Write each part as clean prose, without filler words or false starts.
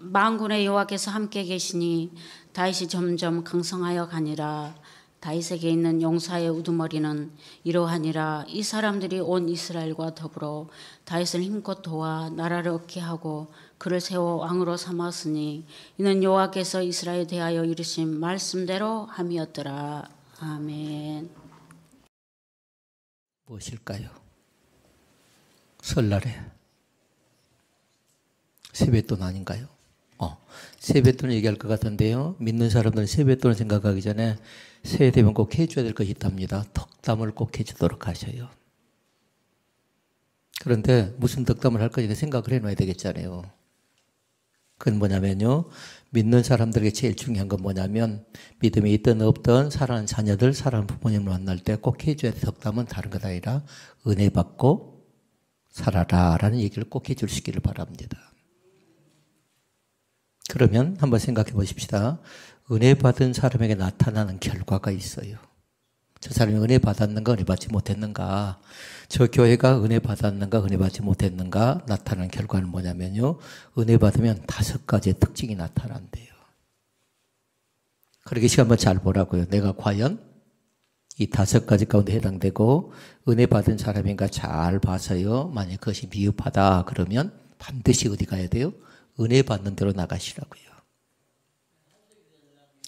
만군의 여호와께서 함께 계시니 다윗이 점점 강성하여 가니라. 다윗에게 있는 용사의 우두머리는 이러하니라. 이 사람들이 온 이스라엘과 더불어 다윗을 힘껏 도와 나라를 얻게 하고 그를 세워 왕으로 삼았으니 이는 여호와께서 이스라엘에 대하여 이르신 말씀대로 함이었더라. 아멘. 무엇일까요? 설날에 세뱃돈 아닌가요? 세뱃돈을 얘기할 것 같은데요. 믿는 사람들은 세뱃돈을 생각하기 전에 새해 되면 꼭 해줘야 될 것이 있답니다. 덕담을 꼭 해주도록 하셔요. 그런데 무슨 덕담을 할 것인지 생각을 해놔야 되겠잖아요. 그건 뭐냐면요. 믿는 사람들에게 제일 중요한 건 뭐냐면 믿음이 있든 없든 사랑하는 자녀들, 사랑하는 부모님을 만날 때 꼭 해줘야 될 덕담은 다른 것 아니라 은혜 받고 살아라 라는 얘기를 꼭 해줄 수 있기를 바랍니다. 그러면 한번 생각해 보십시다. 은혜 받은 사람에게 나타나는 결과가 있어요. 저 사람이 은혜 받았는가 은혜 받지 못했는가, 저 교회가 은혜 받았는가 은혜 받지 못했는가 나타나는 결과는 뭐냐면요. 은혜 받으면 5가지의 특징이 나타난대요. 그러기 시간 한번 잘 보라고요. 내가 과연 이 5가지 가운데 해당되고 은혜 받은 사람인가 잘 봐서요. 만약 그것이 미흡하다 그러면 반드시 어디 가야 돼요? 은혜 받는 대로 나가시라고요.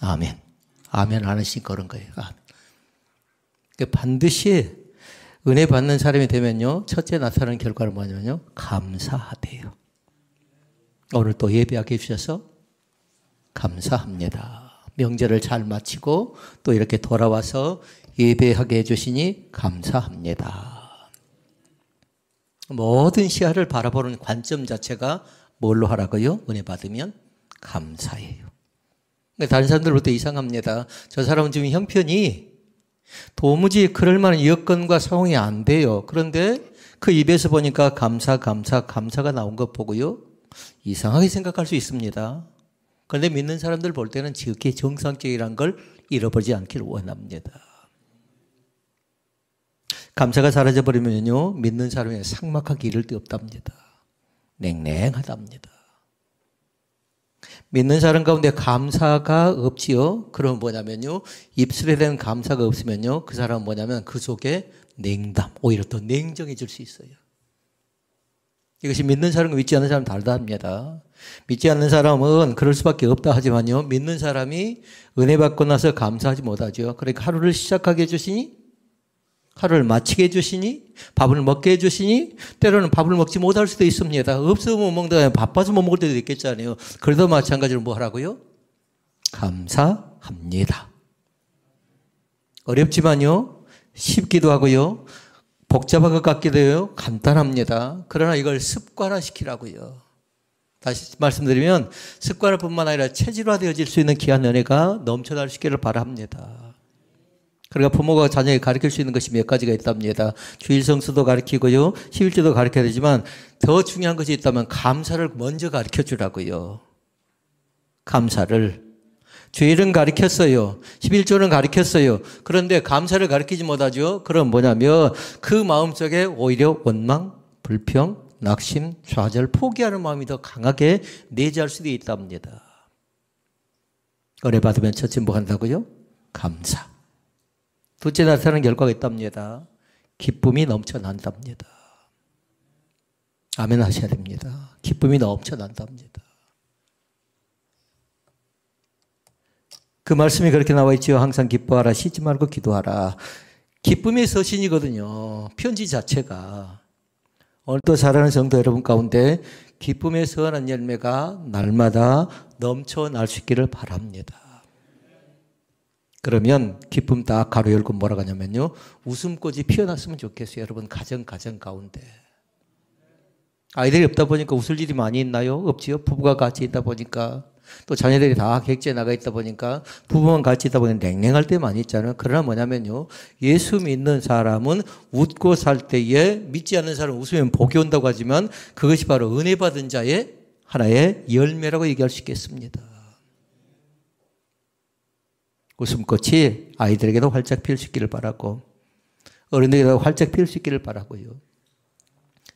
아멘. 아멘 안 하시니까 그런 거예요. 아멘. 반드시 은혜 받는 사람이 되면요. 첫째 나타나는 결과는 뭐냐면요. 감사하대요. 오늘 또 예배하게 해주셔서 감사합니다. 명절을 잘 마치고 또 이렇게 돌아와서 예배하게 해주시니 감사합니다. 모든 시야를 바라보는 관점 자체가 뭘로 하라고요? 은혜 받으면 감사해요. 다른 사람들 볼 때 이상합니다. 저 사람은 지금 형편이 도무지 그럴 만한 여건과 상황이 안 돼요. 그런데 그 입에서 보니까 감사가 나온 것 보고요. 이상하게 생각할 수 있습니다. 그런데 믿는 사람들 볼 때는 지극히 정상적이라는 걸 잃어버리지 않기를 원합니다. 감사가 사라져버리면요. 믿는 사람이 삭막하게 이를 데 없답니다. 냉랭하답니다. 믿는 사람 가운데 감사가 없지요. 그럼 뭐냐면요. 입술에 대한 감사가 없으면요. 그 사람은 뭐냐면 그 속에 냉담, 오히려 더 냉정해질 수 있어요. 이것이 믿는 사람과 믿지 않는 사람 다르답니다. 믿지 않는 사람은 그럴 수밖에 없다 하지만요. 믿는 사람이 은혜 받고 나서 감사하지 못하죠. 그러니까 하루를 시작하게 해주시니, 하루를 마치게 해주시니, 밥을 먹게 해주시니, 때로는 밥을 먹지 못할 수도 있습니다. 없어서 못 먹다가 바빠서 못 먹을 때도 있겠잖아요. 그래도 마찬가지로 뭐 하라고요? 감사합니다. 어렵지만요. 쉽기도 하고요. 복잡한 것 같기도 해요. 간단합니다. 그러나 이걸 습관화시키라고요. 다시 말씀드리면 습관화뿐만 아니라 체질화되어질 수 있는 귀한 은혜가 넘쳐날 수 있기를 바랍니다. 그러니까 부모가 자녀에게 가르칠 수 있는 것이 몇 가지가 있답니다. 주일 성수도 가르치고요. 11조도 가르쳐야 되지만 더 중요한 것이 있다면 감사를 먼저 가르쳐 주라고요. 감사를. 주일은 가르쳤어요. 11조는 가르쳤어요. 그런데 감사를 가르치지 못하죠. 그럼 뭐냐면 그 마음속에 오히려 원망, 불평, 낙심, 좌절, 포기하는 마음이 더 강하게 내재할 수도 있답니다. 은혜 받으면 첫째 뭐 한다고요? 감사. 둘째 나타나는 결과가 있답니다. 기쁨이 넘쳐난답니다. 아멘 하셔야 됩니다. 기쁨이 넘쳐난답니다. 그 말씀이 그렇게 나와 있죠. 항상 기뻐하라, 쉬지 말고 기도하라. 기쁨의 서신이거든요. 편지 자체가. 오늘도 사랑하는 성도 여러분 가운데 기쁨의 선한 열매가 날마다 넘쳐날 수 있기를 바랍니다. 그러면 기쁨 딱 가로 열고 뭐라고 하냐면요. 웃음꽃이 피어났으면 좋겠어요. 여러분 가정 가운데. 아이들이 없다 보니까 웃을 일이 많이 있나요? 없지요. 부부가 같이 있다 보니까 또 자녀들이 다 객지에 나가 있다 보니까 부부만 같이 있다 보니까 냉랭할 때 많이 있잖아요. 그러나 뭐냐면요. 예수 믿는 사람은 웃고 살 때에 믿지 않는 사람은 웃으면 복이 온다고 하지만 그것이 바로 은혜 받은 자의 하나의 열매라고 얘기할 수 있겠습니다. 웃음꽃이 아이들에게도 활짝 피울 수 있기를 바라고 어른들에게도 활짝 피울 수 있기를 바라고요.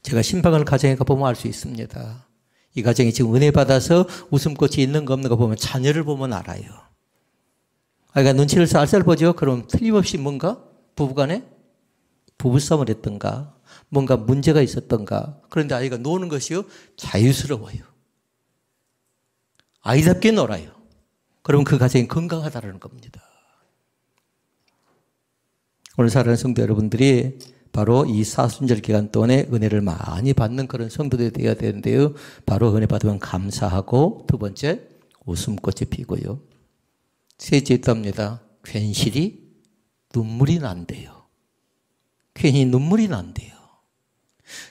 제가 신방을 가정에 가보면 알 수 있습니다. 이 가정이 지금 은혜 받아서 웃음꽃이 있는 거 없는 거 보면 자녀를 보면 알아요. 아이가 눈치를 쌀쌀 보죠. 그럼 틀림없이 뭔가 부부간에 부부싸움을 했던가 뭔가 문제가 있었던가. 그런데 아이가 노는 것이요 자유스러워요. 아이답게 놀아요. 그러면 그 가정이 건강하다는 겁니다. 오늘 사랑하는 성도 여러분들이 바로 이 사순절 기간 동안에 은혜를 많이 받는 그런 성도들이 되어야 되는데요. 바로 은혜 받으면 감사하고, 두 번째 웃음꽃이 피고요. 셋째 있답니다. 괜시리 눈물이 난대요. 괜히 눈물이 난대요.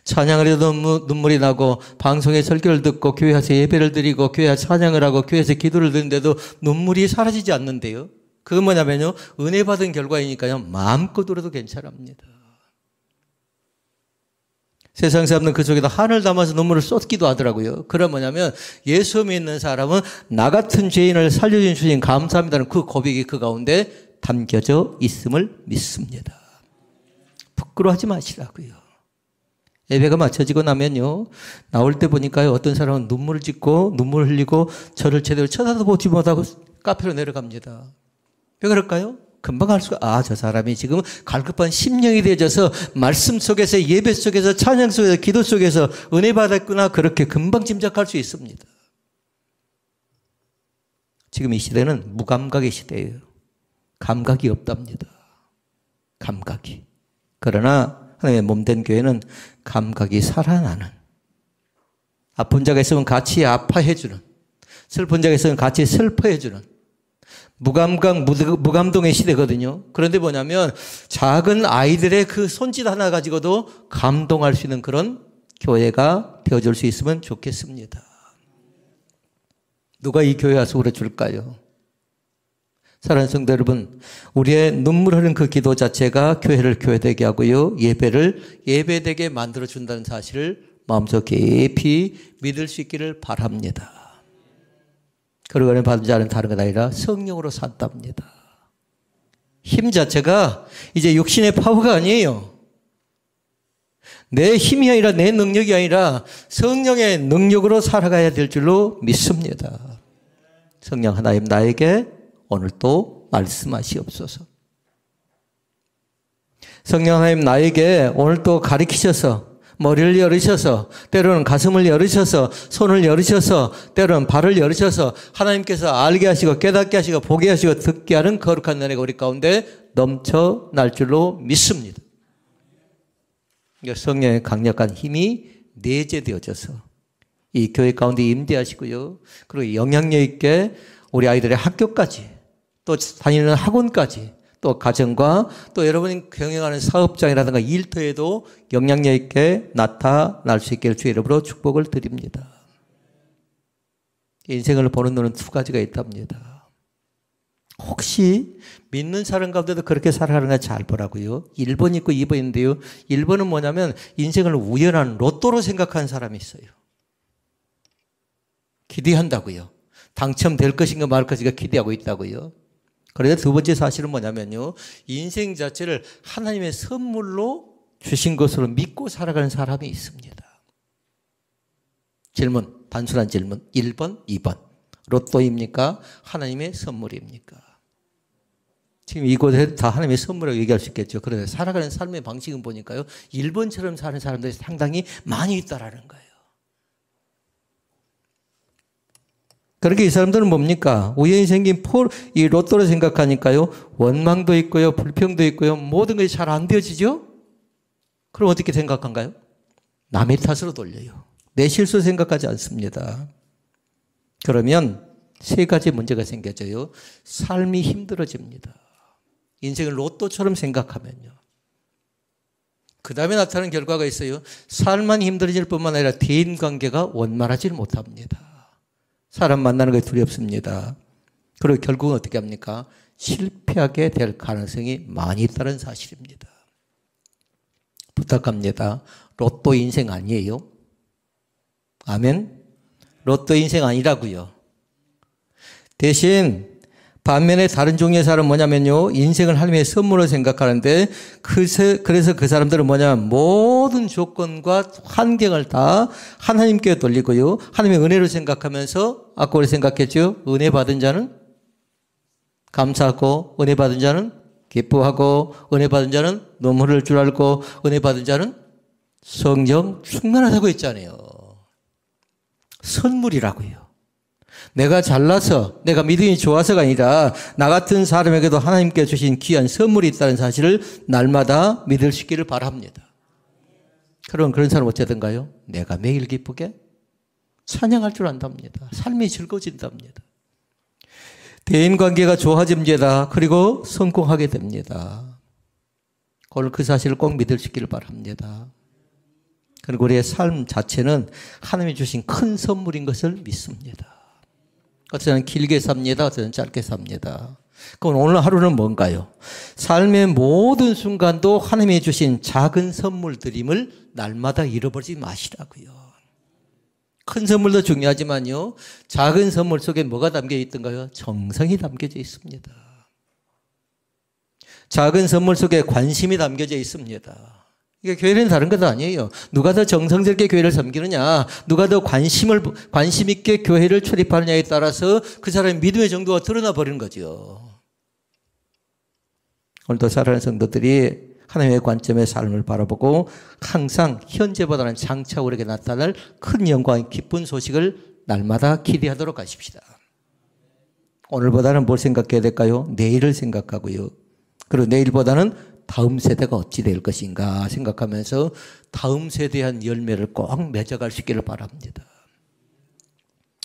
찬양을 해도 눈물이 나고, 방송에 설교를 듣고 교회 와서 예배를 드리고 교회 와서 찬양을 하고 교회에서 기도를 드는데도 눈물이 사라지지 않는데요. 그건 뭐냐면요, 은혜 받은 결과이니까요, 마음껏 울어도 괜찮습니다. 세상 사람들은 그 속에다 한을 담아서 눈물을 쏟기도 하더라고요. 그럼 뭐냐면 예수 믿는 사람은 나 같은 죄인을 살려준 주님 감사합니다는 그 고백이 그 가운데 담겨져 있음을 믿습니다. 부끄러워하지 마시라고요. 예배가 마쳐지고 나면요, 나올 때 보니까요, 어떤 사람은 눈물을 짓고 눈물을 흘리고 저를 제대로 쳐다도 보지 못하고 카페로 내려갑니다. 왜 그럴까요? 금방 알 수가, 저 사람이 지금 갈급한 심령이 되어져서 말씀 속에서, 예배 속에서, 찬양 속에서, 기도 속에서 은혜 받았구나, 그렇게 금방 짐작할 수 있습니다. 지금 이 시대는 무감각의 시대예요. 감각이 없답니다. 감각이. 그러나 하나님의 몸된 교회는 감각이 살아나는, 아픈 자가 있으면 같이 아파해주는, 슬픈 자가 있으면 같이 슬퍼해주는 무감각, 무감동의 시대거든요. 그런데 뭐냐면 작은 아이들의 그 손짓 하나 가지고도 감동할 수 있는 그런 교회가 되어줄 수 있으면 좋겠습니다. 누가 이 교회 와서 울어줄까요? 사랑하는 성도 여러분, 우리의 눈물 흐르는 그 기도 자체가 교회를 교회되게 하고요, 예배를 예배되게 만들어준다는 사실을 마음속 깊이 믿을 수 있기를 바랍니다. 그리고 은혜 받은 자는 다른 것 아니라 성령으로 산답니다. 힘 자체가 이제 육신의 파워가 아니에요. 내 힘이 아니라 내 능력이 아니라 성령의 능력으로 살아가야 될 줄로 믿습니다. 성령 하나님 나에게 오늘 또 말씀하시옵소서. 성령 하나님 나에게 오늘 또 가르치셔서, 머리를 열으셔서, 때로는 가슴을 열으셔서, 손을 열으셔서, 때로는 발을 열으셔서 하나님께서 알게 하시고 깨닫게 하시고 보게 하시고 듣게 하는 거룩한 은혜가 우리 가운데 넘쳐날 줄로 믿습니다. 성령의 강력한 힘이 내재되어져서 이 교회 가운데 임재하시고요, 그리고 영향력 있게 우리 아이들의 학교까지, 또 다니는 학원까지, 또 가정과 또 여러분이 경영하는 사업장이라든가 일터에도 영향력 있게 나타날 수 있게 주의 이름으로 축복을 드립니다. 인생을 보는 눈은 두 가지가 있답니다. 혹시 믿는 사람 가운데도 그렇게 살아가는가 잘 보라고요. 1번 있고 2번 있는데요. 1번은 뭐냐면 인생을 우연한 로또로 생각하는 사람이 있어요. 기대한다고요. 당첨될 것인가 말 것인가 기대하고 있다고요. 그런데 두 번째 사실은 뭐냐면요, 인생 자체를 하나님의 선물로 주신 것으로 믿고 살아가는 사람이 있습니다. 질문, 단순한 질문. 1번, 2번. 로또입니까? 하나님의 선물입니까? 지금 이곳에 다 하나님의 선물이라고 얘기할 수 있겠죠. 그런데 살아가는 삶의 방식은 보니까요, 1번처럼 사는 사람들이 상당히 많이 있다라는 거예요. 그렇게 이 사람들은 뭡니까? 우연히 생긴 이 로또를 생각하니까요, 원망도 있고요, 불평도 있고요, 모든 것이 잘 안 되어지죠? 그럼 어떻게 생각한가요? 남의 탓으로 돌려요. 내 실수 생각하지 않습니다. 그러면 세 가지 문제가 생겨져요. 삶이 힘들어집니다. 인생을 로또처럼 생각하면요. 그 다음에 나타나는 결과가 있어요. 삶만 힘들어질 뿐만 아니라 대인관계가 원만하지 못합니다. 사람 만나는 것이 두렵습니다. 그리고 결국은 어떻게 합니까? 실패하게 될 가능성이 많이 있다는 사실입니다. 부탁합니다. 로또 인생 아니에요? 아멘? 로또 인생 아니라고요. 대신 반면에 다른 종류의 사람은 뭐냐면요, 인생을 하나님의 선물로 생각하는데, 그래서 그 사람들은 뭐냐면 모든 조건과 환경을 다 하나님께 돌리고요, 하나님의 은혜로 생각하면서, 아까 우리 생각했죠? 은혜 받은 자는 감사하고, 은혜 받은 자는 기뻐하고, 은혜 받은 자는 눈물 흘릴 줄 알고, 은혜 받은 자는 성령 충만하다고 했잖아요. 선물이라고요. 내가 잘나서, 내가 믿음이 좋아서가 아니라 나 같은 사람에게도 하나님께 주신 귀한 선물이 있다는 사실을 날마다 믿을 수 있기를 바랍니다. 그런 사람 어쩌든가요? 내가 매일 기쁘게 찬양할 줄 안답니다. 삶이 즐거워진답니다. 대인관계가 좋아집니다. 그리고 성공하게 됩니다. 오늘 그 사실을 꼭 믿을 수 있기를 바랍니다. 그리고 우리의 삶 자체는 하나님이 주신 큰 선물인 것을 믿습니다. 어쩌면 길게 삽니다. 어쩌면 짧게 삽니다. 그럼 오늘 하루는 뭔가요? 삶의 모든 순간도 하나님이 주신 작은 선물들임을 날마다 잃어버리지 마시라고요. 큰 선물도 중요하지만요, 작은 선물 속에 뭐가 담겨 있던가요? 정성이 담겨져 있습니다. 작은 선물 속에 관심이 담겨져 있습니다. 이게 교회는 다른 것도 아니에요. 누가 더 정성스럽게 교회를 섬기느냐, 누가 더 관심 있게 교회를 출입하느냐에 따라서 그 사람의 믿음의 정도가 드러나 버리는 거죠. 오늘도 사랑하는 성도들이 하나님의 관점의 삶을 바라보고 항상 현재보다는 장차 우리에게 나타날 큰 영광의 기쁜 소식을 날마다 기대하도록 하십시다. 오늘보다는 뭘 생각해야 될까요? 내일을 생각하고요. 그리고 내일보다는 다음 세대가 어찌 될 것인가 생각하면서 다음 세대에 한 열매를 꼭 맺어갈 수 있기를 바랍니다.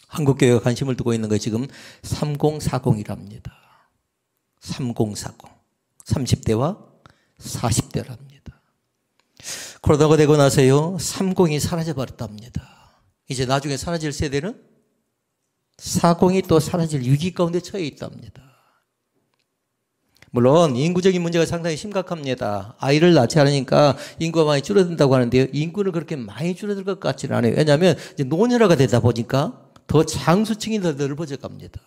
한국교회가 관심을 두고 있는 것이 지금 3040이랍니다. 3040. 30대와 40대랍니다. 코로나가 되고 나서요, 30이 사라져버렸답니다. 이제 나중에 사라질 세대는 40이 또 사라질 위기 가운데 처해 있답니다. 물론 인구적인 문제가 상당히 심각합니다. 아이를 낳지 않으니까 인구가 많이 줄어든다고 하는데요, 인구는 그렇게 많이 줄어들 것 같지는 않아요. 왜냐하면 이제 노년화가 되다 보니까 더 장수층이 더 넓어져 갑니다.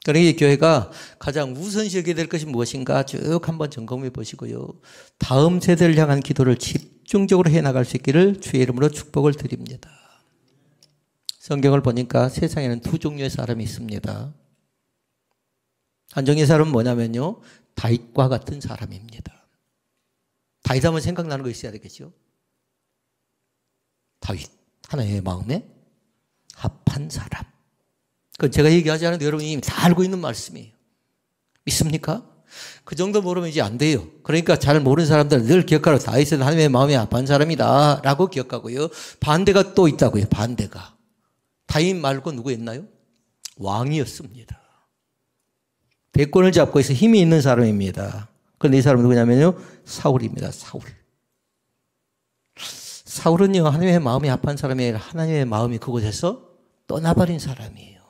그러니 이 교회가 가장 우선시 여겨야 될 것이 무엇인가 쭉 한번 점검해 보시고요, 다음 세대를 향한 기도를 집중적으로 해나갈 수 있기를 주의 이름으로 축복을 드립니다. 성경을 보니까 세상에는 두 종류의 사람이 있습니다. 한 종류의 사람은 뭐냐면요, 다윗과 같은 사람입니다. 다윗 하면 생각나는 거 있어야 되겠죠. 다윗, 하나님의 마음에 합한 사람. 그건 제가 얘기하지 않아도 여러분이 이미 다 알고 있는 말씀이에요. 믿습니까? 그 정도 모르면 이제 안 돼요. 그러니까 잘 모르는 사람들은 늘 기억하라. 다윗은 하나님의 마음에 합한 사람이다 라고 기억하고요. 반대가 또 있다고요. 반대가. 다윗 말고 누구 있나요? 왕이었습니다. 대권을 잡고 있어 힘이 있는 사람입니다. 그런데 이 사람은 누구냐면요, 사울입니다. 사울은요, 하나님의 마음에 합한 사람이 아니라 하나님의 마음이 그곳에서 떠나버린 사람이에요.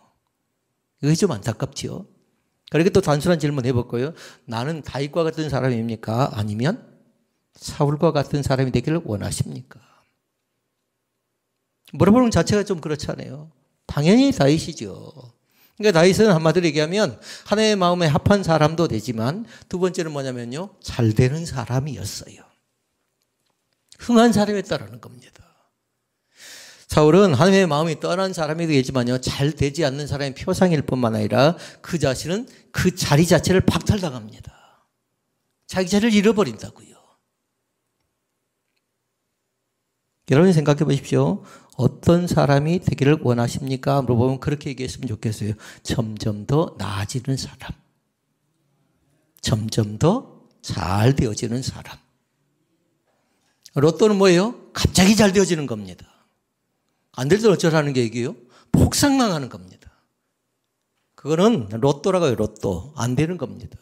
이게 좀 안타깝지요. 그렇게 또 단순한 질문 해볼까요? 나는 다윗과 같은 사람입니까? 아니면 사울과 같은 사람이 되기를 원하십니까? 물어보는 자체가 좀 그렇잖아요. 당연히 다윗이죠. 그러니까 다윗은 한마디로 얘기하면 하나님의 마음에 합한 사람도 되지만 두 번째는 뭐냐면요, 잘 되는 사람이었어요. 흥한 사람이었다라는 겁니다. 사울은 하나님의 마음이 떠난 사람이 되지만요, 잘 되지 않는 사람의 표상일 뿐만 아니라 그 자신은 그 자리 자체를 박탈당합니다. 자기 자리를 잃어버린다고요. 여러분이 생각해 보십시오. 어떤 사람이 되기를 원하십니까? 물어보면 그렇게 얘기했으면 좋겠어요. 점점 더 나아지는 사람. 점점 더 잘 되어지는 사람. 로또는 뭐예요? 갑자기 잘 되어지는 겁니다. 안 될 때 어쩌라는 게 얘기예요? 폭삭망하는 겁니다. 그거는 로또라고 해요. 로또. 안 되는 겁니다.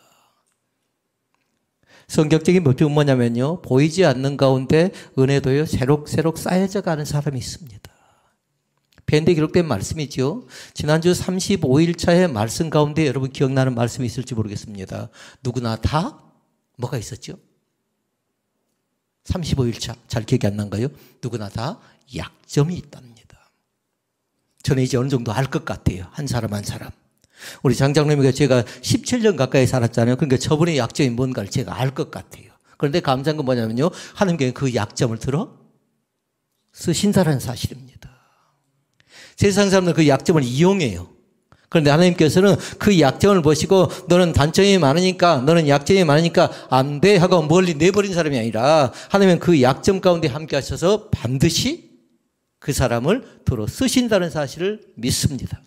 성격적인 법칙은 뭐냐면요, 보이지 않는 가운데 은혜도요 새록새록 쌓여져 가는 사람이 있습니다. 밴드에 기록된 말씀이죠. 지난주 35일차의 말씀 가운데 여러분 기억나는 말씀이 있을지 모르겠습니다. 누구나 다 뭐가 있었죠? 35일차 잘 기억이 안 난가요? 누구나 다 약점이 있답니다. 저는 이제 어느 정도 알 것 같아요. 한 사람 한 사람. 우리 장장님과 제가 17년 가까이 살았잖아요. 그러니까 저분의 약점이 뭔가를 제가 알 것 같아요. 그런데 감사한 건 뭐냐면요. 하나님께 그 약점을 들어 쓰신다는 사실입니다. 세상 사람들은 그 약점을 이용해요. 그런데 하나님께서는 그 약점을 보시고 너는 단점이 많으니까 너는 약점이 많으니까 안 돼 하고 멀리 내버린 사람이 아니라 하나님은 그 약점 가운데 함께 하셔서 반드시 그 사람을 들어 쓰신다는 사실을 믿습니다.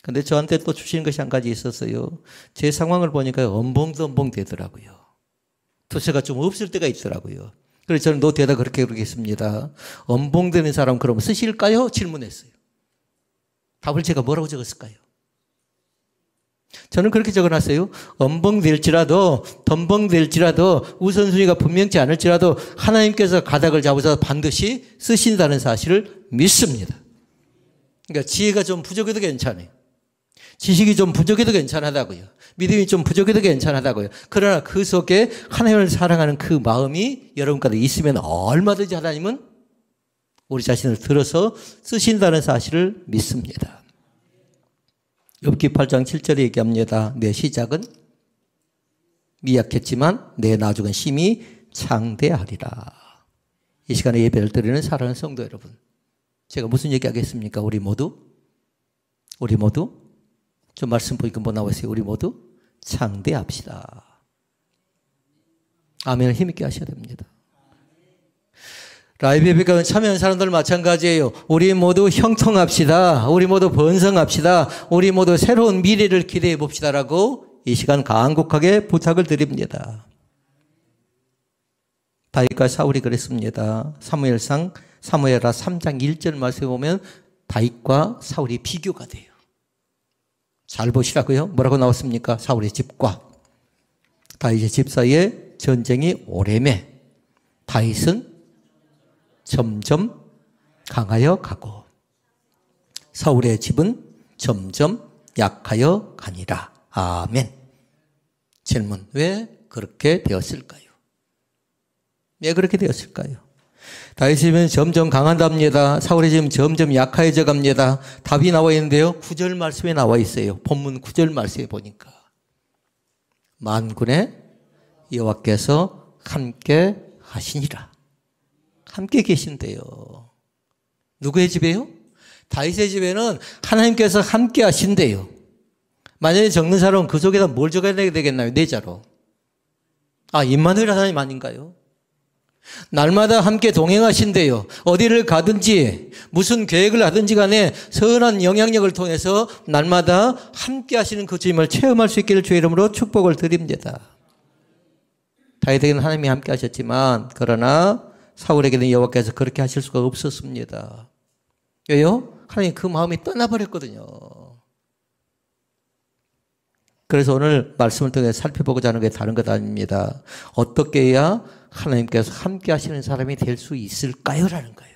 그런데 저한테 또 주시는 것이 한 가지 있었어요. 제 상황을 보니까 엄봉덤봉 되더라고요. 투세가 좀 없을 때가 있더라고요. 그래서 저는 너 대답 그렇게 그러겠습니다. 엄봉되는 사람 그럼 쓰실까요? 질문했어요. 답을 제가 뭐라고 적었을까요? 저는 그렇게 적어놨어요. 엄봉될지라도 덤벙될지라도 우선순위가 분명치 않을지라도 하나님께서 가닥을 잡으셔서 반드시 쓰신다는 사실을 믿습니다. 그러니까 지혜가 좀 부족해도 괜찮아요. 지식이 좀 부족해도 괜찮다고요. 믿음이 좀 부족해도 괜찮다고요. 그러나 그 속에 하나님을 사랑하는 그 마음이 여러분 가운데 있으면 얼마든지 하나님은 우리 자신을 들어서 쓰신다는 사실을 믿습니다. 욥기 8장 7절에 얘기합니다. 내 시작은 미약했지만 내 나중은 심히 창대하리라. 이 시간에 예배를 드리는 사랑하는 성도 여러분, 제가 무슨 얘기하겠습니까? 우리 모두 좀 말씀 보니까 뭐 나오세요? 우리 모두 창대합시다. 아멘을 힘있게 하셔야 됩니다. 라이브 예배가 참여한 사람들 마찬가지예요. 우리 모두 형통합시다. 우리 모두 번성합시다. 우리 모두 새로운 미래를 기대해 봅시다라고 이 시간 간곡하게 부탁을 드립니다. 다윗과 사울이 그랬습니다. 사무엘하 3장 1절 말씀에 보면 다윗과 사울이 비교가 돼요. 잘 보시라고요. 뭐라고 나왔습니까? 사울의 집과 다윗의 집 사이에 전쟁이 오래매 다윗은 점점 강하여 가고 사울의 집은 점점 약하여 가니라. 아멘. 질문, 왜 그렇게 되었을까요? 왜 그렇게 되었을까요? 다윗의 집은 점점 강한답니다. 사울의 집은 점점 약해져 갑니다. 답이 나와 있는데요. 9절 말씀에 나와 있어요. 본문 9절 말씀에 보니까 만군의 여호와께서 함께 하시니라. 함께 계신대요. 누구의 집에요? 다윗의 집에는 하나님께서 함께 하신대요. 만약에 적는 사람은 그 속에다 뭘 적어야 되겠나요? 네 자로. 임마누엘 하나님 아닌가요? 날마다 함께 동행하신대요. 어디를 가든지 무슨 계획을 하든지 간에 선한 영향력을 통해서 날마다 함께 하시는 그 주님을 체험할 수 있기를 주의 이름으로 축복을 드립니다. 다윗에게는 하나님이 함께 하셨지만 그러나 사울에게는 여호와께서 그렇게 하실 수가 없었습니다. 왜요? 하나님 그 마음이 떠나버렸거든요. 그래서 오늘 말씀을 통해 살펴보고자 하는 게 다른 것 아닙니다. 어떻게 해야 하나님께서 함께 하시는 사람이 될 수 있을까요? 라는 거예요.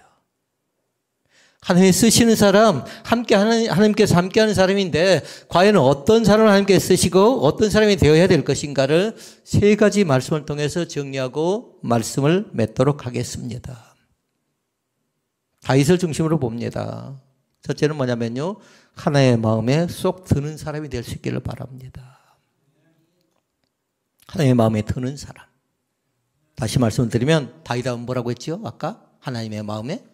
하나님이 쓰시는 사람, 하나님께서 함께 하는 사람인데 과연 어떤 사람을 하나님께 쓰시고 어떤 사람이 되어야 될 것인가를 세 가지 말씀을 통해서 정리하고 말씀을 맺도록 하겠습니다. 다윗을 중심으로 봅니다. 첫째는 뭐냐면요. 하나의 마음에 쏙 드는 사람이 될 수 있기를 바랍니다. 하나의 마음에 드는 사람. 다시 말씀을 드리면 다윗은 뭐라고 했죠? 아까 하나님의 마음에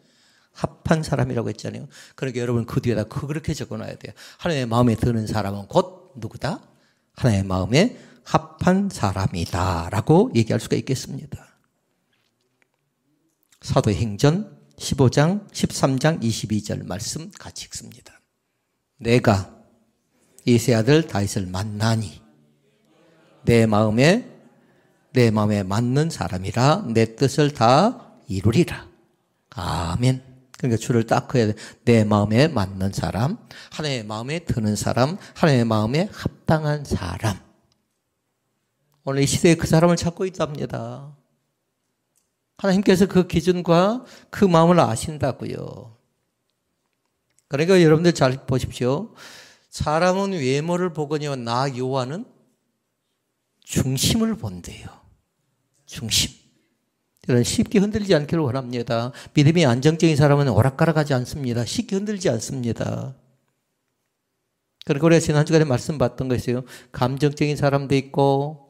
합한 사람이라고 했잖아요. 그러니까 여러분 그 뒤에다 그렇게 적어놔야 돼요. 하나님의 마음에 드는 사람은 곧 누구다? 하나님의 마음에 합한 사람이다 라고 얘기할 수가 있겠습니다. 사도행전 15장 13장 22절 말씀 같이 읽습니다. 내가 이세 아들 다윗을 만나니 내 마음에 맞는 사람이라 내 뜻을 다 이루리라. 아멘. 그러니까 줄을 딱 그어야 돼. 내 마음에 맞는 사람, 하나님의 마음에 드는 사람, 하나님의 마음에 합당한 사람. 오늘 이 시대에 그 사람을 찾고 있답니다. 하나님께서 그 기준과 그 마음을 아신다고요. 그러니까 여러분들 잘 보십시오. 사람은 외모를 보거니와 나 여호와는 중심을 본대요. 중심. 저는 쉽게 흔들리지 않기를 원합니다. 믿음이 안정적인 사람은 오락가락하지 않습니다. 쉽게 흔들리지 않습니다. 그리고 우리가 지난 주간에 말씀 봤던 거 있어요. 감정적인 사람도 있고,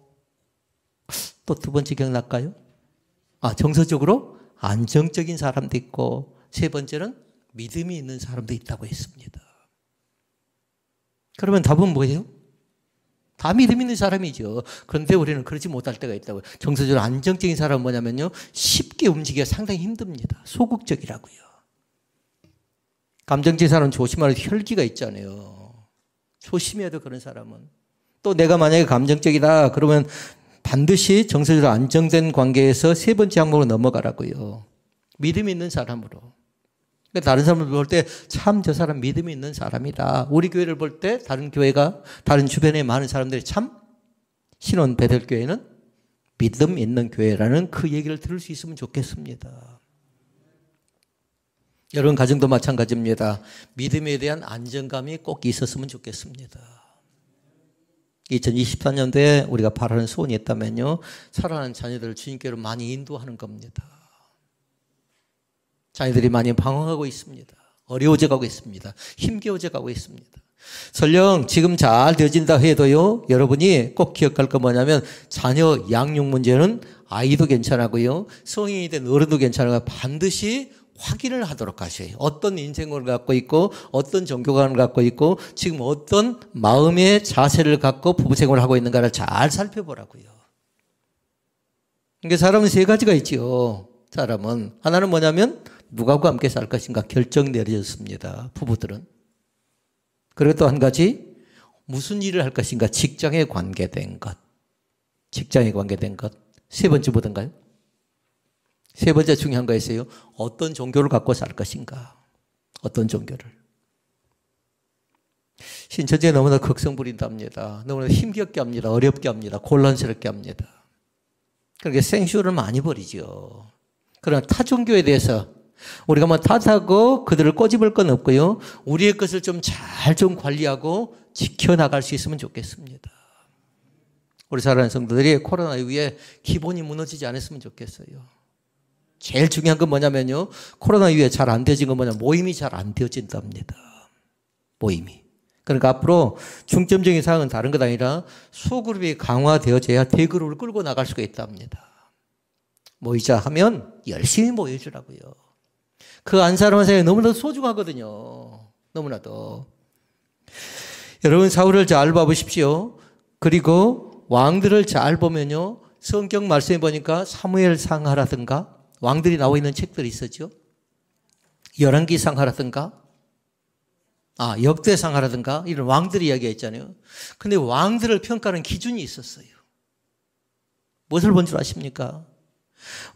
또 두 번째 기억날까요? 정서적으로 안정적인 사람도 있고, 세 번째는 믿음이 있는 사람도 있다고 했습니다. 그러면 답은 뭐예요? 다 믿음 있는 사람이죠. 그런데 우리는 그러지 못할 때가 있다고요. 정서적으로 안정적인 사람은 뭐냐면요, 쉽게 움직이기가 상당히 힘듭니다. 소극적이라고요. 감정적인 사람은 조심하는 혈기가 있잖아요. 조심해야 돼, 그런 사람은. 또 내가 만약에 감정적이다 그러면 반드시 정서적으로 안정된 관계에서 세 번째 항목으로 넘어가라고요. 믿음 있는 사람으로. 다른 사람을 볼 때 참 저 사람 믿음이 있는 사람이다. 우리 교회를 볼 때 다른 교회가, 다른 주변에 많은 사람들이 참 신혼 베델교회는 믿음 있는 교회라는 그 얘기를 들을 수 있으면 좋겠습니다. 여러분 가정도 마찬가지입니다. 믿음에 대한 안정감이 꼭 있었으면 좋겠습니다. 2024년도에 우리가 바라는 소원이 있다면요, 사랑하는 자녀들을 주님께로 많이 인도하는 겁니다. 자녀들이 많이 방황하고 있습니다. 어려워져 가고 있습니다. 힘겨워져 가고 있습니다. 설령 지금 잘 되어진다 해도요, 여러분이 꼭 기억할 거 뭐냐면 자녀 양육 문제는 아이도 괜찮고요, 성인이 된 어른도 괜찮아요. 반드시 확인을 하도록 하셔요. 어떤 인생을 갖고 있고, 어떤 종교관을 갖고 있고, 지금 어떤 마음의 자세를 갖고 부부생활을 하고 있는가를 잘 살펴보라고요. 그러니까 사람은 세 가지가 있죠. 사람은 하나는 뭐냐면 누구하고 함께 살 것인가 결정 내려졌습니다. 부부들은. 그리고 또 한 가지, 무슨 일을 할 것인가, 직장에 관계된 것. 직장에 관계된 것. 세 번째 뭐든가요? 세 번째 중요한 거 있어요. 어떤 종교를 갖고 살 것인가. 어떤 종교를. 신천지에 너무나 극성 부린답니다. 너무나 힘겹게 합니다. 어렵게 합니다. 곤란스럽게 합니다. 그렇게 생쇼를 많이 벌이죠. 그러나 타 종교에 대해서 우리가 뭐 탓하고 그들을 꼬집을 건 없고요, 우리의 것을 좀 잘 좀 관리하고 지켜나갈 수 있으면 좋겠습니다. 우리 사랑하는 성도들이 코로나 이후에 기본이 무너지지 않았으면 좋겠어요. 제일 중요한 건 뭐냐면요, 코로나 이후에 잘 안 되어진 건 뭐냐, 모임이 잘 안 되어진답니다. 모임이. 그러니까 앞으로 중점적인 사항은 다른 것 아니라 소그룹이 강화되어져야 대그룹을 끌고 나갈 수가 있답니다. 모이자 하면 열심히 모여주라고요. 그 안 사람한 사람이 너무나도 소중하거든요. 너무나도. 여러분 사울을 잘 봐보십시오. 그리고 왕들을 잘 보면요, 성경 말씀에 보니까 사무엘상하라든가 왕들이 나와 있는 책들이 있었죠. 열왕기상하라든가 역대상하라든가 이런 왕들이 이야기가 있잖아요. 근데 왕들을 평가하는 기준이 있었어요. 무엇을 본 줄 아십니까?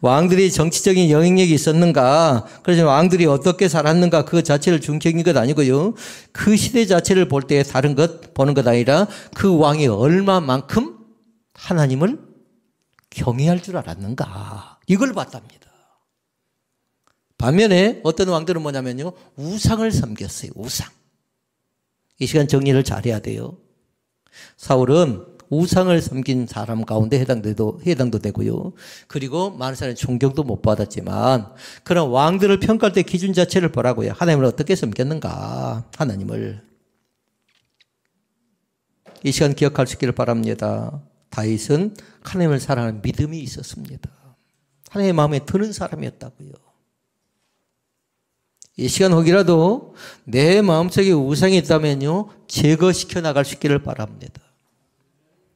왕들이 정치적인 영향력이 있었는가, 그래서 왕들이 어떻게 살았는가 그 자체를 중요한 것 아니고요, 그 시대 자체를 볼 때 다른 것 보는 것 아니라 그 왕이 얼마만큼 하나님을 경외할 줄 알았는가, 이걸 봤답니다. 반면에 어떤 왕들은 뭐냐면요, 우상을 섬겼어요. 우상. 이 시간 정리를 잘해야 돼요. 사울은 우상을 섬긴 사람 가운데 해당도 되고요. 그리고 많은 사람이 존경도 못 받았지만, 그런 왕들을 평가할 때 기준 자체를 보라고요. 하나님을 어떻게 섬겼는가, 하나님을. 이 시간 기억할 수 있기를 바랍니다. 다윗은 하나님을 사랑하는 믿음이 있었습니다. 하나님의 마음에 드는 사람이었다고요. 이 시간 혹이라도 내 마음속에 우상이 있다면요, 제거시켜 나갈 수 있기를 바랍니다.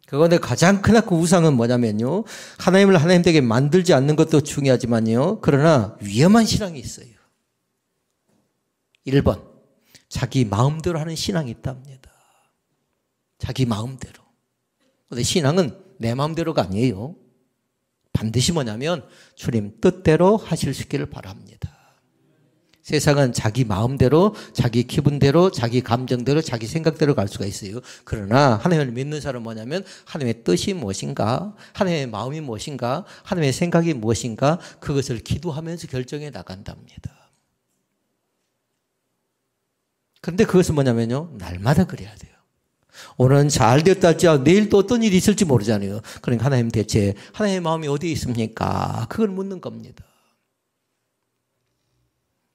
그런데 가장 크나큰 우상은 뭐냐면요, 하나님을 하나님 되게 만들지 않는 것도 중요하지만요, 그러나 위험한 신앙이 있어요. 1번, 자기 마음대로 하는 신앙이 있답니다. 자기 마음대로. 그런데 신앙은 내 마음대로가 아니에요. 반드시 뭐냐면 주님 뜻대로 하실 수 있기를 바랍니다. 세상은 자기 마음대로, 자기 기분대로, 자기 감정대로, 자기 생각대로 갈 수가 있어요. 그러나 하나님을 믿는 사람은 뭐냐면 하나님의 뜻이 무엇인가, 하나님의 마음이 무엇인가, 하나님의 생각이 무엇인가, 그것을 기도하면서 결정해 나간답니다. 그런데 그것은 뭐냐면요, 날마다 그래야 돼요. 오늘은 잘 됐다 할지 내일 또 어떤 일이 있을지 모르잖아요. 그러니까 하나님 대체 하나님의 마음이 어디에 있습니까? 그걸 묻는 겁니다.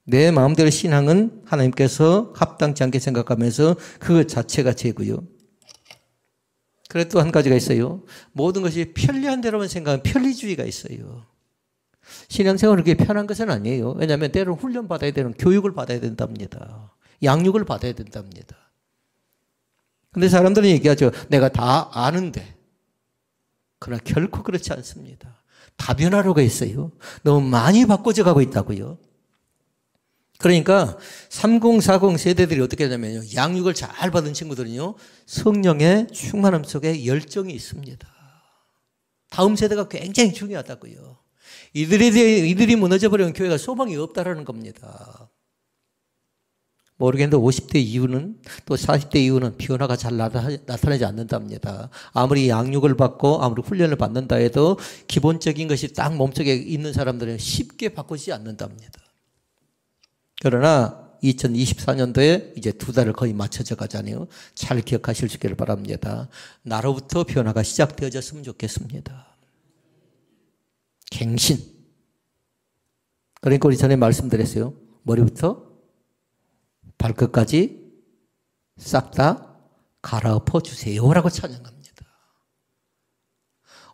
내 마음대로 신앙은 하나님께서 합당치 않게 생각하면서 그것 자체가 죄고요. 그리고 또 한 가지가 있어요. 모든 것이 편리한 대로만 생각하는 편리주의가 있어요. 신앙생활은 그렇게 편한 것은 아니에요. 왜냐하면 때로는 훈련받아야 되는 교육을 받아야 된답니다. 양육을 받아야 된답니다. 근데 사람들은 얘기하죠. 내가 다 아는데. 그러나 결코 그렇지 않습니다. 다변화로가 있어요. 너무 많이 바꿔져 가고 있다고요. 그러니까 30, 40 세대들이 어떻게 하냐면요. 양육을 잘 받은 친구들은요. 성령의 충만함 속에 열정이 있습니다. 다음 세대가 굉장히 중요하다고요. 이들이 무너져 버리면 교회가 소망이 없다라는 겁니다. 모르겠는데 50대 이후는 또 40대 이후는 변화가 잘 나타나지 않는답니다. 아무리 양육을 받고 아무리 훈련을 받는다 해도 기본적인 것이 딱 몸속에 있는 사람들은 쉽게 바꾸지 않는답니다. 그러나 2024년도에 이제 2달을 거의 맞춰져 가잖아요. 잘 기억하실 수 있기를 바랍니다. 나로부터 변화가 시작되어졌으면 좋겠습니다. 갱신. 그러니까 우리 전에 말씀드렸어요. 머리부터 발끝까지 싹 다 갈아엎어 주세요라고 찬양합니다.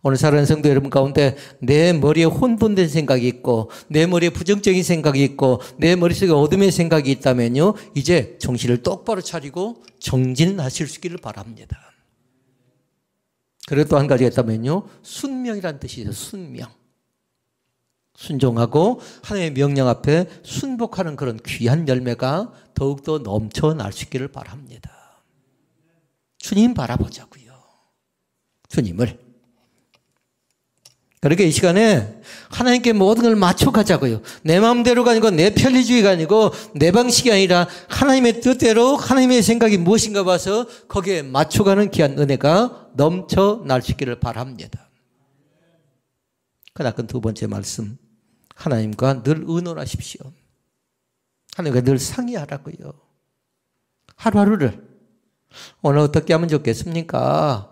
오늘 사랑하는 성도 여러분 가운데 내 머리에 혼돈된 생각이 있고 내 머리에 부정적인 생각이 있고 내 머릿속에 어둠의 생각이 있다면요. 이제 정신을 똑바로 차리고 정진하실 수 있기를 바랍니다. 그리고 또 한 가지가 있다면요. 순명이라는 뜻이죠. 순명. 순종하고 하나님의 명령 앞에 순복하는 그런 귀한 열매가 더욱더 넘쳐날 수 있기를 바랍니다. 주님 바라보자고요. 주님을. 그렇게 이 시간에 하나님께 모든 걸 맞춰가자고요. 내 마음대로가 아니고 내 편리주의가 아니고 내 방식이 아니라 하나님의 뜻대로 하나님의 생각이 무엇인가 봐서 거기에 맞춰가는 귀한 은혜가 넘쳐날 수 있기를 바랍니다. 그러나 그 두 번째 말씀. 하나님과 늘 의논하십시오. 하나님과 늘 상의하라고요. 하루하루를 오늘 어떻게 하면 좋겠습니까?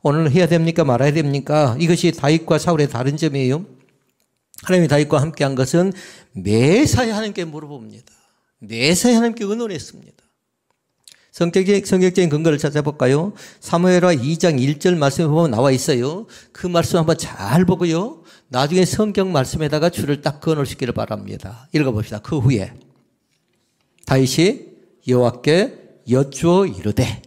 오늘 해야 됩니까? 말아야 됩니까? 이것이 다윗과 사울의 다른 점이에요. 하나님이 다윗과 함께한 것은 매사에 하나님께 물어봅니다. 매사에 하나님께 의논했습니다. 성격적인 근거를 찾아볼까요? 사무엘하 2장 1절 말씀에 보면 나와 있어요. 그 말씀 한번 잘 보고요. 나중에 성경 말씀에다가 줄을 딱 그어놓을 수 있기를 바랍니다. 읽어봅시다. 그 후에 다윗이 여호와께 여쭈어 이르되.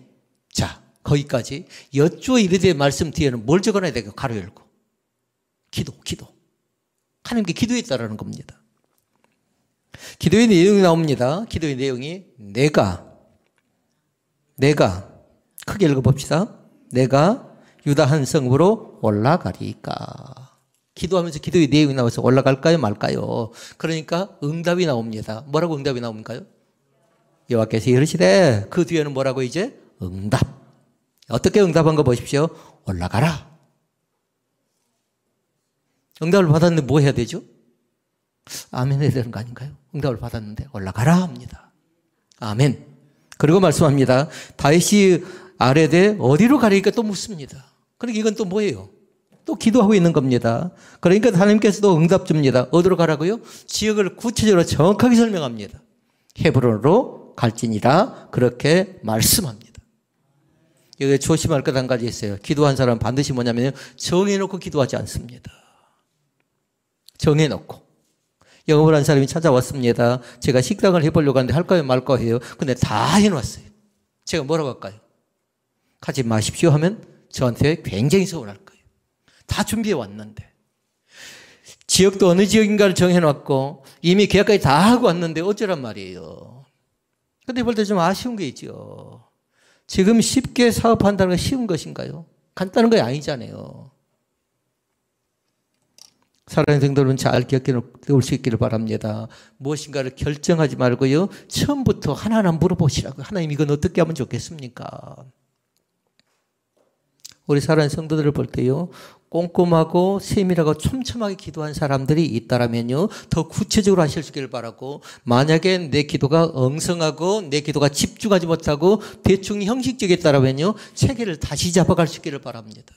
자, 거기까지 여쭈어 이르되 말씀 뒤에는 뭘 적어놔야 되겠어요? 가로 열고. 기도. 하나님께 기도했다라는 겁니다. 기도의 내용이 나옵니다. 기도의 내용이 내가 크게 읽어봅시다. 내가 유다 한 성읍으로 올라가리까. 기도하면서 기도의 내용이 나와서 올라갈까요 말까요? 그러니까 응답이 나옵니다. 뭐라고 응답이 나옵니까요? 여호와께서 이르시되. 그 뒤에는 뭐라고 이제? 응답. 어떻게 응답한 거 보십시오. 올라가라. 응답을 받았는데 뭐 해야 되죠? 아멘 해야 되는 거 아닌가요? 응답을 받았는데 올라가라 합니다. 아멘. 그리고 말씀합니다. 다윗이 아뢰되 어디로 가리니까 또 묻습니다. 그러니까 이건 또 뭐예요? 또 기도하고 있는 겁니다. 그러니까 하나님께서도 응답 줍니다. 어디로 가라고요? 지역을 구체적으로 정확하게 설명합니다. 헤브론으로 갈지니라 그렇게 말씀합니다. 여기 조심할 것 한 가지 있어요. 기도한 사람은 반드시 뭐냐면 정해놓고 기도하지 않습니다. 정해놓고. 영업을 한 사람이 찾아왔습니다. 제가 식당을 해보려고 하는데 할까요 말까요 해요. 근데 다 해놨어요. 제가 뭐라고 할까요? 가지 마십시오 하면 저한테 굉장히 서운할 거예요. 다 준비해 왔는데. 지역도 어느 지역인가를 정해놨고 이미 계약까지 다 하고 왔는데 어쩌란 말이에요. 근데 볼 때 좀 아쉬운 게 있죠. 지금 쉽게 사업한다는 건 쉬운 것인가요? 간단한 거 아니잖아요. 사랑하는 성도 여러분 잘 기억해 놓을 수 있기를 바랍니다. 무엇인가를 결정하지 말고요. 처음부터 하나하나 물어보시라고요. 하나님 이건 어떻게 하면 좋겠습니까? 우리 사랑하는 성도들을 볼 때요. 꼼꼼하고 세밀하고 촘촘하게 기도한 사람들이 있다라면요. 더 구체적으로 하실 수 있기를 바라고 만약에 내 기도가 엉성하고 내 기도가 집중하지 못하고 대충 형식적이었다라면요. 체계를 다시 잡아갈 수 있기를 바랍니다.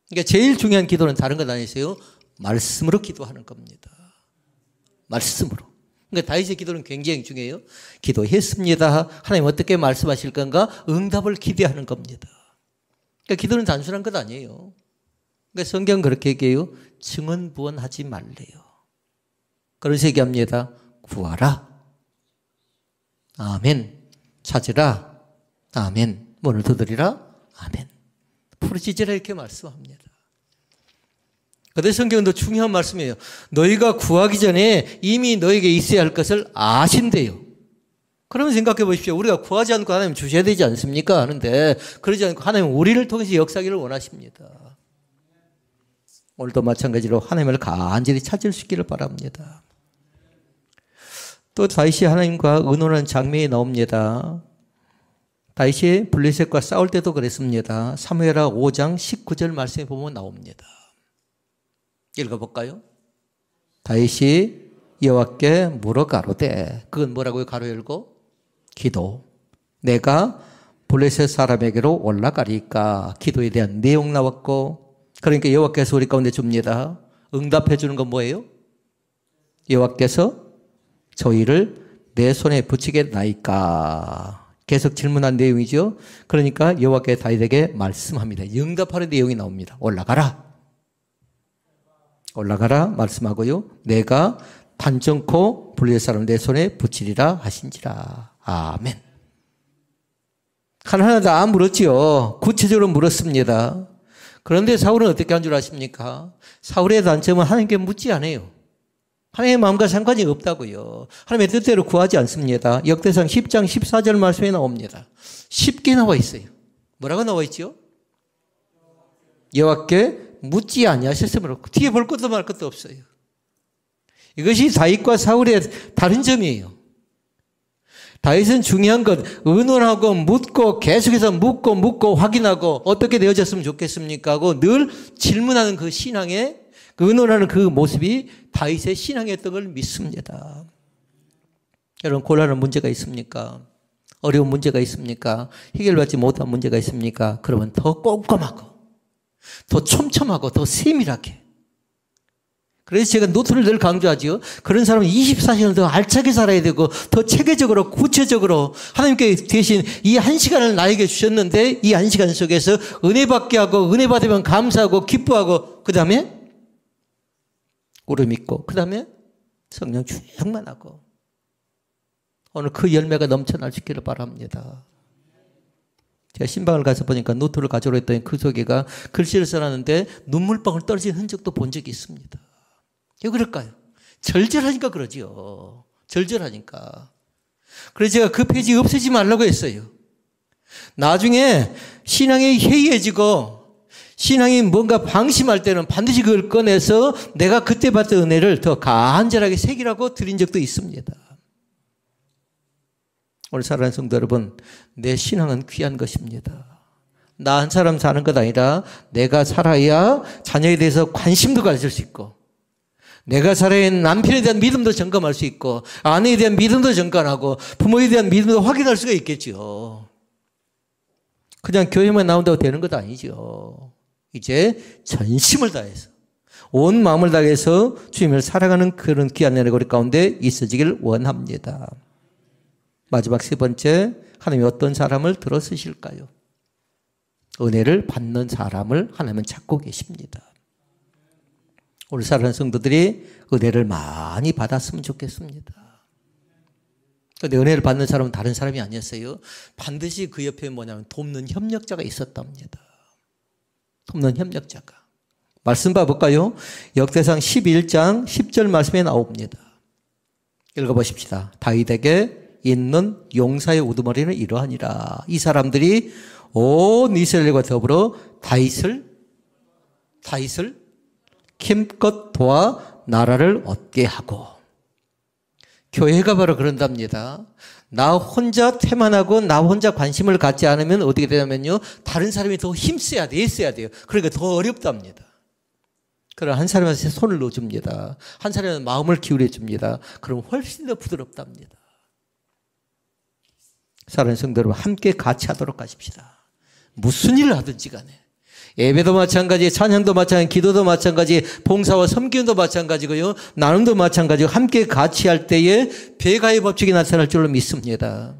그러니까 제일 중요한 기도는 다른 것 아니세요? 말씀으로 기도하는 겁니다. 말씀으로. 그러니까 다윗의 기도는 굉장히 중요해요. 기도했습니다. 하나님 어떻게 말씀하실 건가? 응답을 기대하는 겁니다. 그러니까 기도는 단순한 것 아니에요. 그러니까 성경 그렇게 얘기해요. 증언부언하지 말래요. 그래서 얘기합니다. 구하라. 아멘. 찾으라. 아멘. 문을 두드리라. 아멘. 부르짖으라 이렇게 말씀합니다. 그런데 성경은 더 중요한 말씀이에요. 너희가 구하기 전에 이미 너에게 있어야 할 것을 아신대요. 그러면 생각해 보십시오. 우리가 구하지 않고 하나님 주셔야 되지 않습니까? 하는데 그러지 않고 하나님은 우리를 통해서 역사하기를 원하십니다. 오늘도 마찬가지로 하나님을 간절히 찾을 수 있기를 바랍니다. 또 다윗이 하나님과 의논하는 장면이 나옵니다. 다윗이 블레셋과 싸울 때도 그랬습니다. 사무엘하 5장 19절 말씀에 보면 나옵니다. 읽어볼까요? 다윗이 여호와께 물어 가로되, 그건 뭐라고요? 가로 열고 기도. 내가 블레셋 사람에게로 올라가리까. 기도에 대한 내용 나왔고, 그러니까 여호와께서 우리 가운데 줍니다. 응답해 주는 건 뭐예요? 여호와께서 저희를 내 손에 붙이겠나이까. 계속 질문한 내용이죠. 그러니까 여호와께서 다윗에게 말씀합니다. 응답하는 내용이 나옵니다. 올라가라. 올라가라 말씀하고요. 내가 단정코 블레셋 사람 내 손에 붙이리라 하신지라. 아멘. 하나하나 다 물었지요. 구체적으로 물었습니다. 그런데 사울은 어떻게 한 줄 아십니까? 사울의 단점은 하나님께 묻지 않아요. 하나님의 마음과 상관이 없다고요. 하나님의 뜻대로 구하지 않습니다. 역대상 10장 14절 말씀에 나옵니다. 쉽게 나와 있어요. 뭐라고 나와 있죠? 여호와께 묻지 아니하셨으므로. 뒤에 볼 것도 말 것도 없어요. 이것이 다윗과 사울의 다른 점이에요. 다윗은 중요한 것, 의논하고 묻고 계속해서 묻고 확인하고 어떻게 되어졌으면 좋겠습니까 하고 늘 질문하는 그 신앙의 의논하는 그 모습이 다윗의 신앙이었던 걸 믿습니다. 여러분, 곤란한 문제가 있습니까? 어려운 문제가 있습니까? 해결받지 못한 문제가 있습니까? 그러면 더 꼼꼼하고 더 촘촘하고 더 세밀하게. 그래서 제가 노트를 늘 강조하지요. 그런 사람은 24시간을 더 알차게 살아야 되고 더 체계적으로 구체적으로 하나님께 대신 이 한 시간을 나에게 주셨는데 이 한 시간 속에서 은혜 받게 하고 은혜 받으면 감사하고 기뻐하고 그 다음에 울음 있고 그 다음에 성령 충만하고 오늘 그 열매가 넘쳐날 수 있기를 바랍니다. 제가 신방을 가서 보니까 노트를 가져오라 했더니 그 속에가 글씨를 써놨는데 눈물방울 떨어진 흔적도 본 적이 있습니다. 왜 그럴까요? 절절하니까 그러지요. 절절하니까. 그래서 제가 그 페이지 없애지 말라고 했어요. 나중에 신앙이 해이해지고 신앙이 뭔가 방심할 때는 반드시 그걸 꺼내서 내가 그때 받던 은혜를 더 간절하게 새기라고 드린 적도 있습니다. 오늘 사랑하는 성도 여러분, 내 신앙은 귀한 것입니다. 나 한 사람 사는 것 아니라 내가 살아야 자녀에 대해서 관심도 가질 수 있고 내가 살아야 남편에 대한 믿음도 점검할 수 있고 아내에 대한 믿음도 점검하고 부모에 대한 믿음도 확인할 수가 있겠죠. 그냥 교회만 나온다고 되는 것도 아니죠. 이제 전심을 다해서 온 마음을 다해서 주님을 사랑하는 그런 귀한 은혜 우리 가운데 있어지길 원합니다. 마지막 세 번째, 하나님이 어떤 사람을 들어 쓰실까요? 은혜를 받는 사람을 하나님은 찾고 계십니다. 오늘 사랑하는 성도들이 은혜를 많이 받았으면 좋겠습니다. 그런데 은혜를 받는 사람은 다른 사람이 아니었어요. 반드시 그 옆에 뭐냐면 돕는 협력자가 있었답니다. 돕는 협력자가. 말씀 봐볼까요? 역대상 11장 10절 말씀에 나옵니다. 읽어보십시다. 다윗에게 있는 용사의 우두머리는 이러하니라. 이 사람들이 온 이스라엘과 더불어 다윗을 힘껏 도와 나라를 얻게 하고. 교회가 바로 그런답니다. 나 혼자 태만하고 나 혼자 관심을 갖지 않으면 어떻게 되냐면요, 다른 사람이 더 힘써야 돼, 애써야 돼요. 그러니까 더 어렵답니다. 그럼 한 사람한테 손을 넣어줍니다. 한 사람은 마음을 기울여 줍니다. 그럼 훨씬 더 부드럽답니다. 사랑하는 성도 여러분, 함께 같이 하도록 하십시다. 무슨 일을 하든지 간에 예배도 마찬가지, 찬양도 마찬가지, 기도도 마찬가지, 봉사와 섬김도 마찬가지고요. 나눔도 마찬가지고 함께 같이 할 때에 배가의 법칙이 나타날 줄로 믿습니다.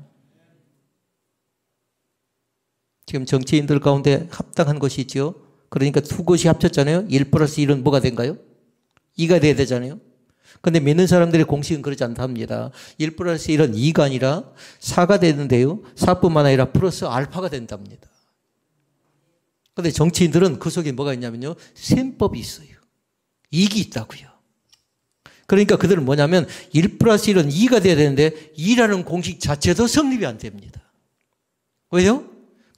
지금 정치인들 가운데 합당한 것이 있죠. 그러니까 두 것이 합쳤잖아요. 1+1은 뭐가 된가요? 2가 돼야 되잖아요. 그런데 믿는 사람들의 공식은 그렇지 않답니다. 1+1은 2가 아니라 4가 되는데요. 4뿐만 아니라 플러스 알파가 된답니다. 그런데 정치인들은 그 속에 뭐가 있냐면요. 셈법이 있어요. 이익이 있다고요. 그러니까 그들은 뭐냐면 1+1은 2가 돼야 되는데 2라는 공식 자체도 성립이 안 됩니다. 왜요?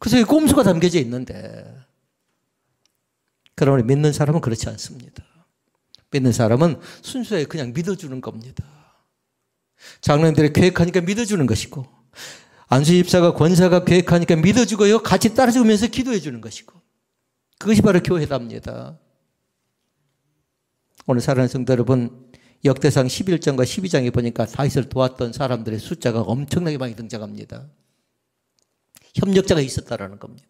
그 속에 꼼수가 담겨져 있는데. 그러나 믿는 사람은 그렇지 않습니다. 믿는 사람은 순수하게 그냥 믿어주는 겁니다. 장로님들이 계획하니까 믿어주는 것이고, 안수집사가 권사가 계획하니까 믿어주고요. 같이 따라주면서 기도해 주는 것이고, 그것이 바로 교회답니다. 오늘 사랑하는 성도 여러분, 역대상 11장과 12장에 보니까 다윗을 도왔던 사람들의 숫자가 엄청나게 많이 등장합니다. 협력자가 있었다라는 겁니다.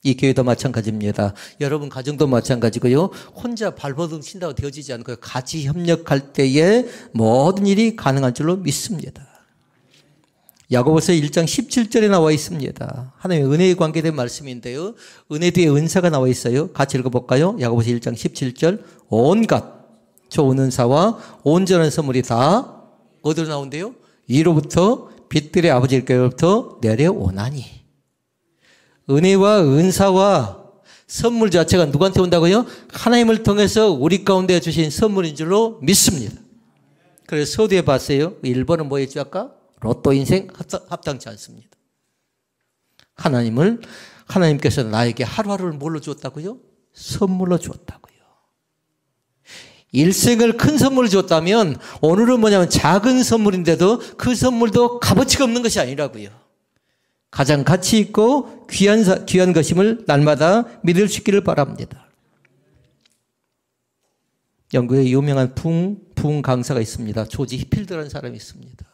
이 교회도 마찬가지입니다. 여러분 가정도 마찬가지고요. 혼자 발버둥 친다고 되어지지 않고요. 같이 협력할 때에 모든 일이 가능한 줄로 믿습니다. 야고보서 1장 17절에 나와 있습니다. 하나님의 은혜에 관계된 말씀인데요. 은혜 뒤에 은사가 나와 있어요. 같이 읽어볼까요? 야고보서 1장 17절. 온갖 좋은 은사와 온전한 선물이 다 어디로 나온대요? 위로부터 빛들의 아버지께로부터 내려오나니. 은혜와 은사와 선물 자체가 누구한테 온다고요? 하나님을 통해서 우리 가운데 주신 선물인 줄로 믿습니다. 그래서 서두에 봤어요. 1번은 뭐였죠 아까? 로또 인생 합당치 않습니다. 하나님께서 나에게 하루하루를 뭘로 주었다고요? 선물로 주었다고요. 일생을 큰 선물을 줬다면 오늘은 뭐냐면 작은 선물인데도 그 선물도 값어치가 없는 것이 아니라고요. 가장 가치 있고 귀한 것임을 날마다 믿을 수 있기를 바랍니다. 영국에 유명한 부흥 강사가 있습니다. 조지 히필드라는 사람이 있습니다.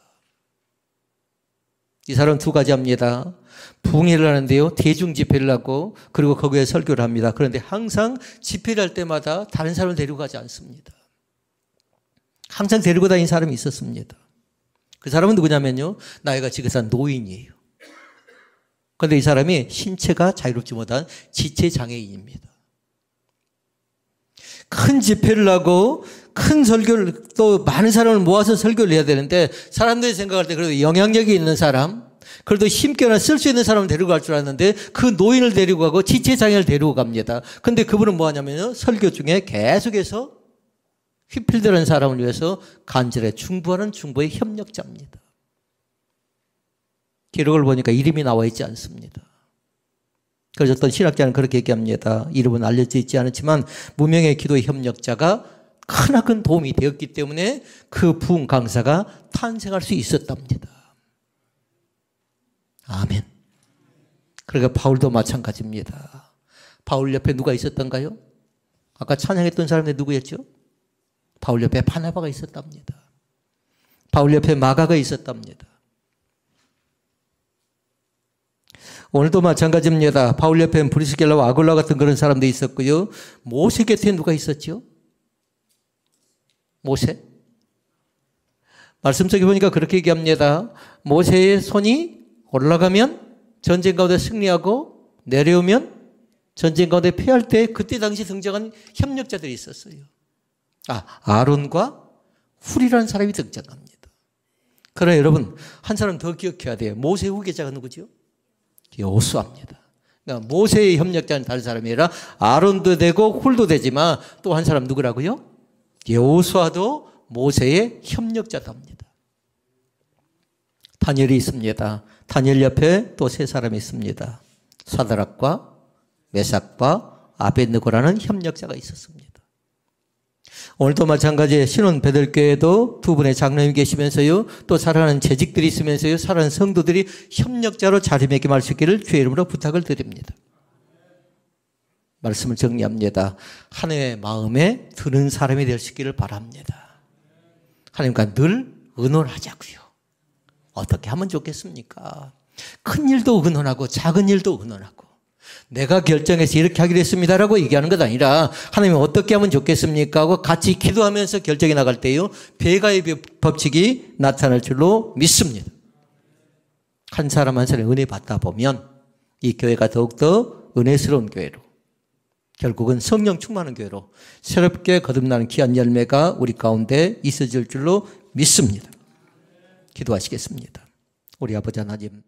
이 사람은 두 가지 합니다. 부흥회를 하는데요. 대중 집회를 하고 그리고 거기에 설교를 합니다. 그런데 항상 집회를 할 때마다 다른 사람을 데리고 가지 않습니다. 항상 데리고 다니는 사람이 있었습니다. 그 사람은 누구냐면요. 나이가 지긋한 노인이에요. 그런데 이 사람이 신체가 자유롭지 못한 지체장애인입니다. 큰 집회를 하고 큰 설교를 또 많은 사람을 모아서 설교를 해야 되는데 사람들이 생각할 때 그래도 영향력이 있는 사람, 그래도 힘께나 쓸 수 있는 사람을 데리고 갈 줄 알았는데 그 노인을 데리고 가고 지체장애를 데리고 갑니다. 그런데 그분은 뭐 하냐면요. 설교 중에 계속해서 휘필드라는 사람을 위해서 간절히 중보하는 중보의 협력자입니다. 기록을 보니까 이름이 나와 있지 않습니다. 그래서 어떤 신학자는 그렇게 얘기합니다. 이름은 알려져 있지 않았지만 무명의 기도의 협력자가 크나큰 도움이 되었기 때문에 그 부흥 강사가 탄생할 수 있었답니다. 아멘. 그러니까 바울도 마찬가지입니다. 바울 옆에 누가 있었던가요? 아까 찬양했던 사람들 누구였죠? 바울 옆에 바나바가 있었답니다. 바울 옆에 마가가 있었답니다. 오늘도 마찬가지입니다. 바울 옆에는 브리스길라와 아굴라 같은 그런 사람도 있었고요. 모세 곁에 누가 있었죠? 모세? 말씀 속에 보니까 그렇게 얘기합니다. 모세의 손이 올라가면 전쟁 가운데 승리하고 내려오면 전쟁 가운데 패할 때 그때 당시 등장한 협력자들이 있었어요. 아론과 훌이라는 사람이 등장합니다. 그러나 여러분 한 사람 더 기억해야 돼요. 모세 후계자가 누구죠? 여호수아입니다. 그러니까 모세의 협력자는 다른 사람이 아니라 아론도 되고 훌도 되지만 또 한 사람 누구라고요? 여호수아도 모세의 협력자답니다. 다니엘이 있습니다. 다니엘 옆에 또 세 사람이 있습니다. 사드락과 메삭과 아벳느고라는 협력자가 있었습니다. 오늘도 마찬가지에 신혼 베들교회도 두 분의 장로님이 계시면서요. 또 사랑하는 재직들이 있으면서요. 사랑하는 성도들이 협력자로 자리매김할 수 있기를 주의 이름으로 부탁을 드립니다. 말씀을 정리합니다. 하나님의 마음에 드는 사람이 될 수 있기를 바랍니다. 하나님과 늘 의논하자고요. 어떻게 하면 좋겠습니까? 큰 일도 의논하고 작은 일도 의논하고 내가 결정해서 이렇게 하기로 했습니다라고 얘기하는 것 아니라 하나님 어떻게 하면 좋겠습니까 하고 같이 기도하면서 결정해 나갈 때요 배가의 법칙이 나타날 줄로 믿습니다. 한 사람 한 사람 은혜 받다 보면 이 교회가 더욱더 은혜스러운 교회로 결국은 성령 충만한 교회로 새롭게 거듭나는 귀한 열매가 우리 가운데 있어질 줄로 믿습니다. 기도하시겠습니다. 우리 아버지 하나님